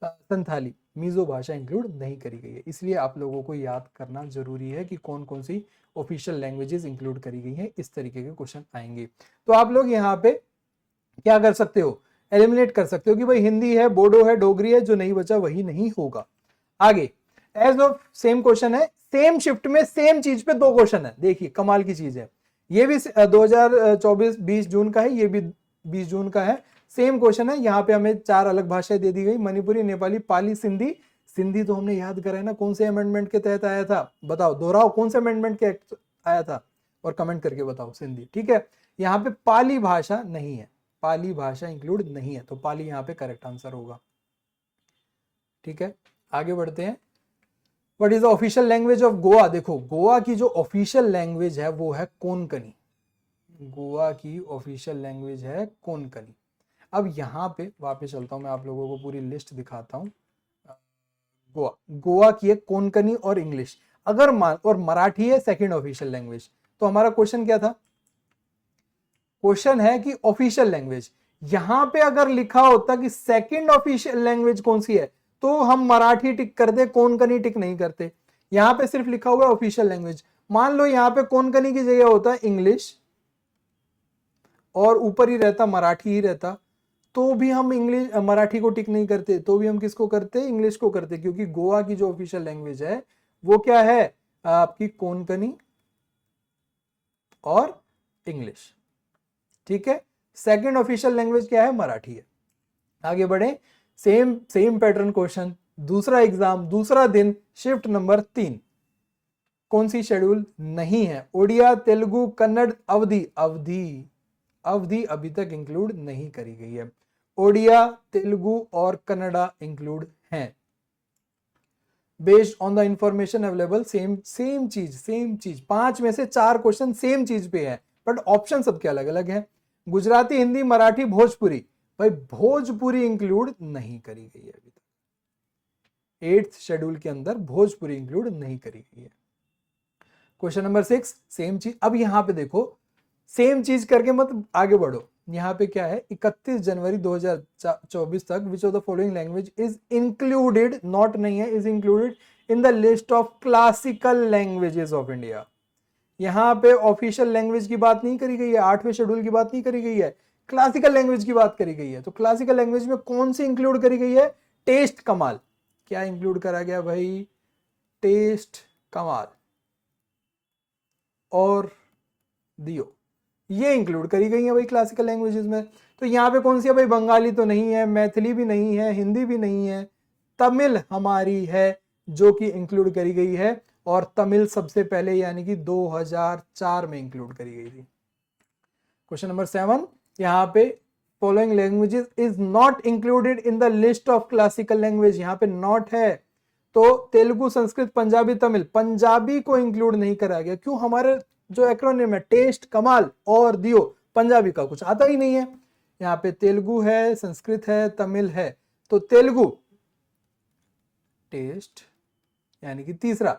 संथाली मिजो भाषा इंक्लूड नहीं करी गई है। इसलिए आप लोगों को याद करना जरूरी है कि कौन कौन सी ऑफिशियल लैंग्वेजेस इंक्लूड करी गई हैं। इस तरीके के क्वेश्चन आएंगे तो आप लोग यहाँ पे क्या कर सकते हो? एलिमिनेट कर सकते हो कि भाई हिंदी है, बोडो है, डोगरी है, जो नहीं बचा वही नहीं होगा। आगे एज ऑफ सेम क्वेश्चन है, सेम शिफ्ट में सेम चीज पे 2 क्वेश्चन है। देखिए कमाल की चीज है, ये भी 2024 20 जून का है, ये भी 20 जून का है। सेम क्वेश्चन है, यहाँ पे हमें 4 अलग भाषाएं दे दी गई, मणिपुरी, नेपाली, पाली, सिंधी। सिंधी तो हमने याद करा है ना, कौन से अमेंडमेंट के तहत आया था? बताओ, दोहराओ, कौन से अमेंडमेंट के आया था और कमेंट करके बताओ सिंधी। ठीक है, यहाँ पे पाली भाषा नहीं है, पाली भाषा इंक्लूड नहीं है, तो पाली यहाँ पे करेक्ट आंसर होगा। ठीक है, आगे बढ़ते हैं। What is the official language of Goa? देखो गोवा की जो ऑफिशियल लैंग्वेज है वो है कोंकणी। गोवा की ऑफिशियल लैंग्वेज है कोंकणी। अब यहाँ पे वापस चलता हूं, मैं आप लोगों को पूरी लिस्ट दिखाता हूं। गोवा की है कोंकणी और इंग्लिश, अगर और मराठी है सेकंड ऑफिशियल लैंग्वेज। तो हमारा क्वेश्चन क्या था? क्वेश्चन है कि ऑफिशियल लैंग्वेज, यहां पे अगर लिखा होता कि सेकंड ऑफिशियल लैंग्वेज कौन सी है तो हम मराठी टिक करते, कोंकणी टिक नहीं करते। यहां पे सिर्फ लिखा हुआ है ऑफिशियल लैंग्वेज। मान लो यहां पे कोंकणी की जगह होता है इंग्लिश और ऊपर ही रहता मराठी ही रहता, तो भी हम इंग्लिश मराठी को टिक नहीं करते, तो भी हम किसको करते, इंग्लिश को करते, क्योंकि गोवा की जो ऑफिशियल लैंग्वेज है वो क्या है, आपकी कोंकणी और इंग्लिश। ठीक है, सेकंड ऑफिशियल लैंग्वेज क्या है, मराठी है। आगे बढ़े, सेम सेम पैटर्न क्वेश्चन, दूसरा एग्जाम, दूसरा दिन, शिफ्ट नंबर 3, कौन सी शेड्यूल नहीं है, ओडिया, तेलुगु, कन्नड़, अवधी। अवधी अभी तक इंक्लूड नहीं करी गई है, ओडिया, तेलुगु और कन्नड़ा इंक्लूड हैं। Based on the information available, same चीज 5 में से 4 क्वेश्चन सेम चीज पे है, बट ऑप्शन सबके अलग अलग हैं। गुजराती, हिंदी, मराठी, भोजपुरी, भाई भोजपुरी इंक्लूड नहीं करी गई है अभी तक, 8th शेड्यूल के अंदर भोजपुरी इंक्लूड नहीं करी गई है। क्वेश्चन नंबर 6, सेम चीज। अब यहां पे देखो, सेम चीज करके मत आगे बढ़ो, यहाँ पे क्या है, 31 जनवरी 2024 तक विच of the following language is included, not नहीं है, is included in the list of classical languages of India. यहाँ पे ऑफिशियल लैंग्वेज की बात नहीं करी गई है, 8वें शेड्यूल की बात नहीं करी गई है, क्लासिकल लैंग्वेज की बात करी गई है। तो क्लासिकल लैंग्वेज में कौन सी इंक्लूड करी गई है, टेस्ट कमाल। क्या इंक्लूड करा गया भाई, टेस्ट कमाल और दियो, ये इंक्लूड करी गई है भाई क्लासिकल लैंग्वेजेस में। तो यहाँ पे कौन सी है भाई, बंगाली तो नहीं है, मैथिली भी नहीं है, हिंदी भी नहीं है, तमिल हमारी है जो कि इंक्लूड करी गई है, और तमिल सबसे पहले यानी कि 2004 में इंक्लूड करी गई थी। क्वेश्चन नंबर 7, यहाँ पे following languages is not included in the list of classical language, यहाँ पे नॉट है, तो तेलुगु, संस्कृत, पंजाबी, तमिल, पंजाबी को इंक्लूड नहीं करा गया। क्यों, हमारे जो एक्रोनिम है टेस्ट, कमाल और दियो, पंजाबी का कुछ आता ही नहीं है। यहाँ पे तेलुगु है, संस्कृत है, तमिल है, तो तेलुगु टेस्ट यानी कि तीसरा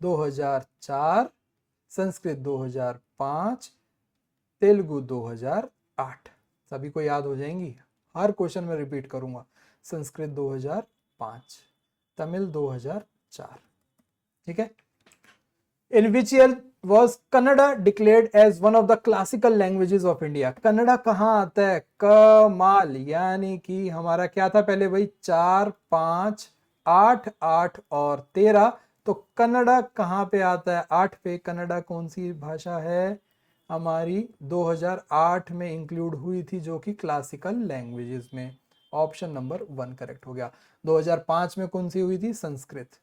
2004, संस्कृत 2005, तेलुगु 2008, सभी को याद हो जाएंगी, हर क्वेश्चन में रिपीट करूंगा। संस्कृत 2005, तमिल 2004, ठीक है। In which year was Kannada declared as one of the classical languages of India? Kannada कहाँ आता है, कमाल, यानी कि हमारा क्या था पहले भाई, 4, 5, 8, 8 और 13, तो कन्नड़ा कहाँ पे आता है, 8 पे। कन्नड़ा कौन सी भाषा है हमारी, 2008 में इंक्लूड हुई थी, जो कि क्लासिकल लैंग्वेजेस में। ऑप्शन नंबर 1 करेक्ट हो गया। 2005 में कौन सी हुई थी, Sanskrit.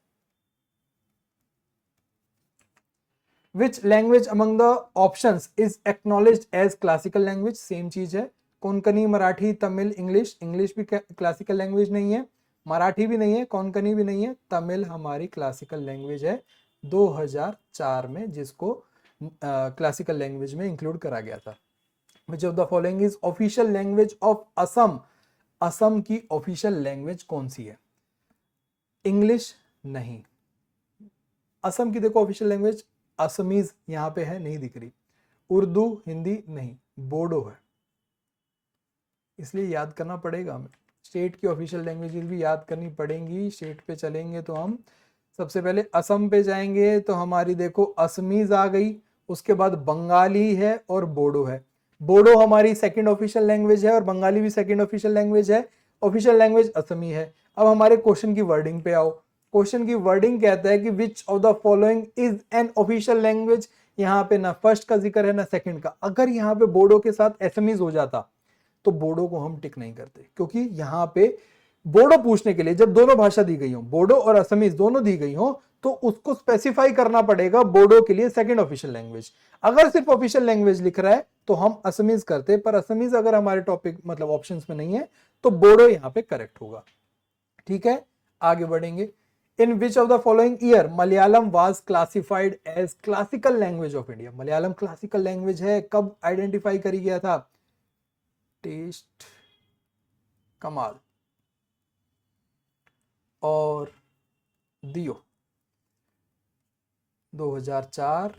Which language among the options is acknowledged as classical language? Same चीज है, कोंकणी, मराठी, तमिल, इंग्लिश। इंग्लिश भी क्लासिकल लैंग्वेज नहीं है, मराठी भी नहीं है, कोंकणी भी नहीं है, तमिल हमारी क्लासिकल लैंग्वेज है 2004 में, जिसको क्लासिकल लैंग्वेज में इंक्लूड करा गया था। Which of the following is official language of Assam? Assam की ऑफिशियल लैंग्वेज कौन सी है, इंग्लिश नहीं। असम की देखो ऑफिशियल लैंग्वेज असमीज यहां पे है, नहीं दिख रही। उर्दू, हिंदी नहीं, बोडो है, इसलिए याद करना पड़ेगा हमें। स्टेट की ऑफिशियल लैंग्वेजेस भी याद करनी पड़ेंगी। स्टेट पे चलेंगे तो हम सबसे पहले असम पे जाएंगे, तो हमारी देखो असमीज आ गई, उसके बाद बंगाली है और बोडो है। बोडो हमारी सेकंड ऑफिशियल लैंग्वेज है और बंगाली भी सेकंड ऑफिशियल लैंग्वेज है, ऑफिशियल लैंग्वेज असमी है। अब हमारे क्वेश्चन की वर्डिंग पे आओ। क्वेश्चन की वर्डिंग कहता है कि विच of the following is an official language. यहाँ पे ना फर्स्ट का जिक्र है ना सेकंड का। अगर यहाँ पे बोडो के साथ एसएमईज हो जाता तो बोडो को हम टिक नहीं करते, क्योंकि यहाँ पे बोडो पूछने के लिए जब दोनों भाषा दी गई हो, बोडो और असमीज दोनों दी गई हो, तो उसको स्पेसिफाई करना पड़ेगा बोडो के लिए सेकंड ऑफिशियल लैंग्वेज। अगर सिर्फ ऑफिशियल लैंग्वेज लिख रहा है तो हम असमीज करते, पर असमीज अगर हमारे टॉपिक मतलब ऑप्शंस में नहीं है तो बोडो यहाँ पे करेक्ट होगा। ठीक है, आगे बढ़ेंगे। In which of the following year Malayalam was classified as classical language of India. Malayalam classical language है, कब आइडेंटिफाई करी गया था, टेस्ट, कमाल और दियो 2004,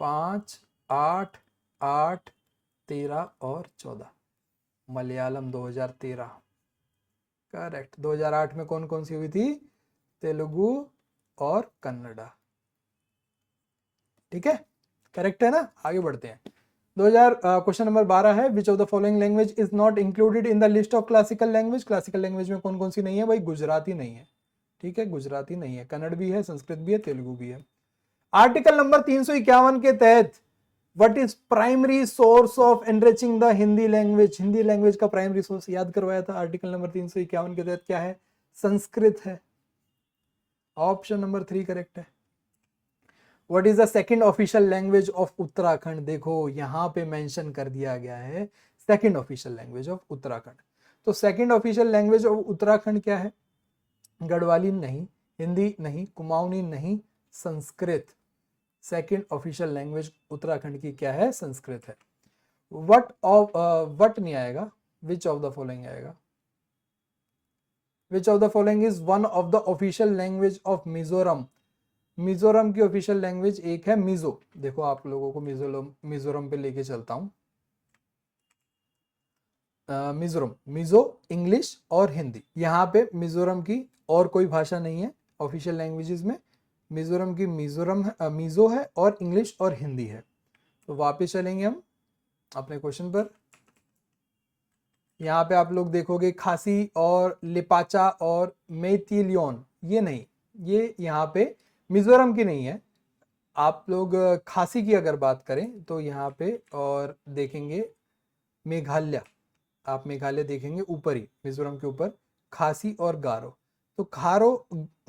5, 8, 8, 13 और 14। मलयालम 2013 करेक्ट। 2008 में कौन कौन सी हुई थी, तेलुगु और कन्नड़ा। ठीक है, करेक्ट है ना। आगे बढ़ते हैं। क्वेश्चन नंबर 12 है, विच of the following language is not included in the list of classical language. Classical language में कौन कौन सी नहीं है भाई? गुजराती नहीं है, ठीक है, गुजराती नहीं है, कन्नड़ भी है, संस्कृत भी है, तेलुगु भी है। आर्टिकल नंबर 351 के तहत what is primary source of enriching the Hindi language? Hindi language का प्राइमरी सोर्स याद करवाया था आर्टिकल नंबर 351 के तहत, क्या है? संस्कृत है। ऑप्शन नंबर 3 करेक्ट है। What is the second official language of Uttarakhand? देखो यहां पे मेंशन कर दिया गया है second official language of Uttarakhand. तो second official language of Uttarakhand क्या है? गढ़वाली नहीं, हिंदी नहीं, कुमाऊनी नहीं, Sanskrit. Second official language Uttarakhand की क्या है? संस्कृत है। वट नहीं आएगा, विच ऑफ द फॉलोइंग आएगा? विच of the following is one of the official language of Mizoram? Mizoram की ऑफिशियल लैंग्वेज एक है मिजो। देखो आप लोगों को मिजोरम पे लेके चलता हूं। मिजोरम, मिजो, इंग्लिश और हिंदी। यहाँ पे मिजोरम की और कोई भाषा नहीं है ऑफिशियल लैंग्वेजेस में। मिजोरम की मिजो है और इंग्लिश और हिंदी है। तो वापस चलेंगे हम अपने क्वेश्चन पर। यहाँ पे आप लोग देखोगे खासी और लिपाचा और मेतिलियन, ये नहीं, ये यहाँ पे मिजोरम की नहीं है। आप लोग खासी की अगर बात करें तो यहाँ पे और देखेंगे मेघालय, आप मेघालय देखेंगे ऊपर ही मिजोरम के ऊपर, खासी और गारो। तो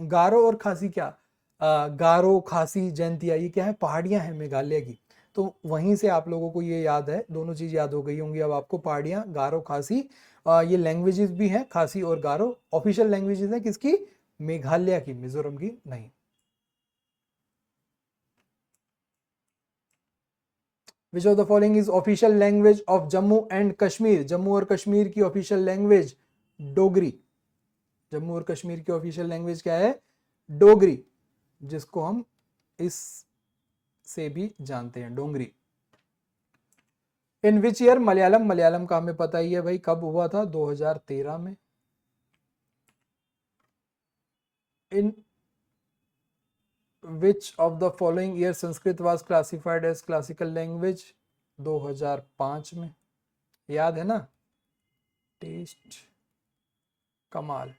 गारो और खासी क्या? गारो, खासी, जयंतिया, ये क्या है? पहाड़ियां हैं मेघालय की। तो वहीं से आप लोगों को ये याद है, दोनों चीज याद हो गई होंगी अब आपको। पहाड़ियां, गारो, खासी, ये लैंग्वेजेस भी हैं, खासी और गारो। ऑफिशियल लैंग्वेजेस हैं किसकी? मेघालय की, मिजोरम की नहीं। विच of the following is official language of Jammu and Kashmir? Jammu और कश्मीर की ऑफिशियल लैंग्वेज डोगरी। जम्मू और कश्मीर की ऑफिशियल लैंग्वेज क्या है? डोगरी, जिसको हम इस से भी जानते हैं, डोंगरी। इन विच ईयर मलयालम? मलयालम का हमें पता ही है भाई, कब हुआ था? 2013 में। In which of the following year Sanskrit was classified as classical language? 2005 में। याद है ना? टेस्ट, कमाल।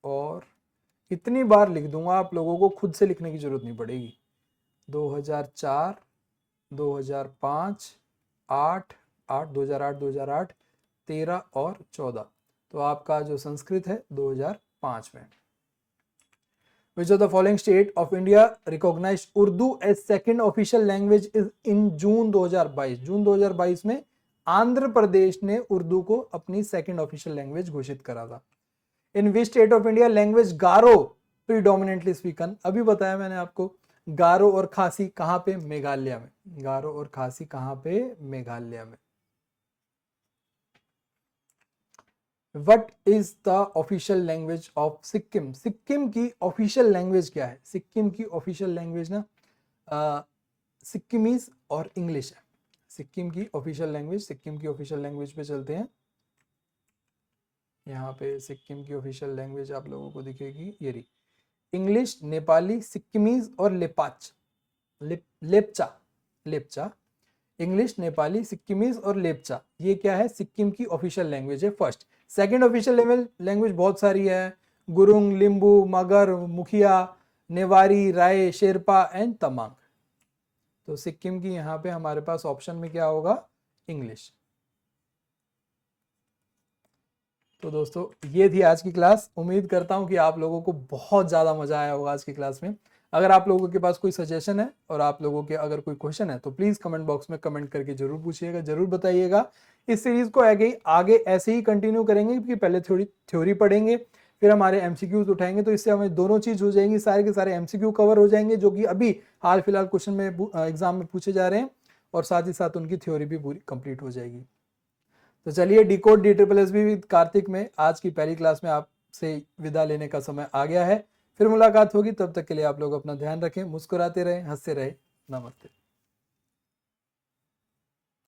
और इतनी बार लिख दूंगा, आप लोगों को खुद से लिखने की जरूरत नहीं पड़ेगी। 2004, 2005, 2008, 13 और 14। तो आपका जो संस्कृत है 2005 में। Which of the following state of India recognized Urdu as second official language is in जून 2022? जून 2022 में आंध्र प्रदेश ने उर्दू को अपनी सेकंड ऑफिशियल लैंग्वेज घोषित करा था। In which state of India language Garo predominantly spoken? अभी बताया मैंने आपको। गारो और खासी कहां पे? मेघालय में। गारो और खासी कहां पे? मेघालय में। What is the official language of Sikkim? Sikkim की ऑफिशियल लैंग्वेज क्या है? सिक्किम की ऑफिशियल लैंग्वेज ना सिक्किमीज और इंग्लिश है। सिक्किम की ऑफिशियल लैंग्वेज, सिक्किम की ऑफिशियल लैंग्वेज पे चलते हैं। यहाँ पे सिक्किम की ऑफिशियल लैंग्वेज आप लोगों को दिखेगी, ये रही। इंग्लिश, नेपाली, सिक्किमीज और लेप्चा। लेप्चा, इंग्लिश, नेपाली, सिक्किमीज और लेप्चा, ये क्या है? सिक्किम की ऑफिशियल लैंग्वेज है फर्स्ट। सेकंड ऑफिशियल लैंग्वेज बहुत सारी है, गुरुंग, लिम्बू, मगर, मुखिया, नेवारी, राय, शेरपा एंड तमांग। तो सिक्किम की यहाँ पे हमारे पास ऑप्शन में क्या होगा? इंग्लिश। तो दोस्तों ये थी आज की क्लास। उम्मीद करता हूँ कि आप लोगों को बहुत ज़्यादा मजा आया होगा आज की क्लास में। अगर आप लोगों के पास कोई सजेशन है और आप लोगों के अगर कोई क्वेश्चन है तो प्लीज़ कमेंट बॉक्स में कमेंट करके जरूर पूछिएगा, जरूर बताइएगा। इस सीरीज को आगे ऐसे ही कंटिन्यू करेंगे कि पहले थोड़ी थ्योरी पढ़ेंगे, फिर हमारे एमसीक्यूज उठाएंगे, तो इससे हमें दोनों चीज़ हो जाएंगी, सारे के सारे एमसीक्यू कवर हो जाएंगे जो कि अभी हाल फिलहाल क्वेश्चन में एग्जाम में पूछे जा रहे हैं, और साथ ही साथ उनकी थ्योरी भी पूरी कंप्लीट हो जाएगी। तो चलिए, डिकोड DSSS विद कार्तिक में आज की पहली क्लास में आपसे विदा लेने का समय आ गया है। फिर मुलाकात होगी, तब तक के लिए आप लोग अपना ध्यान रखें, मुस्कुराते रहें, हंसते रहें। नमस्ते।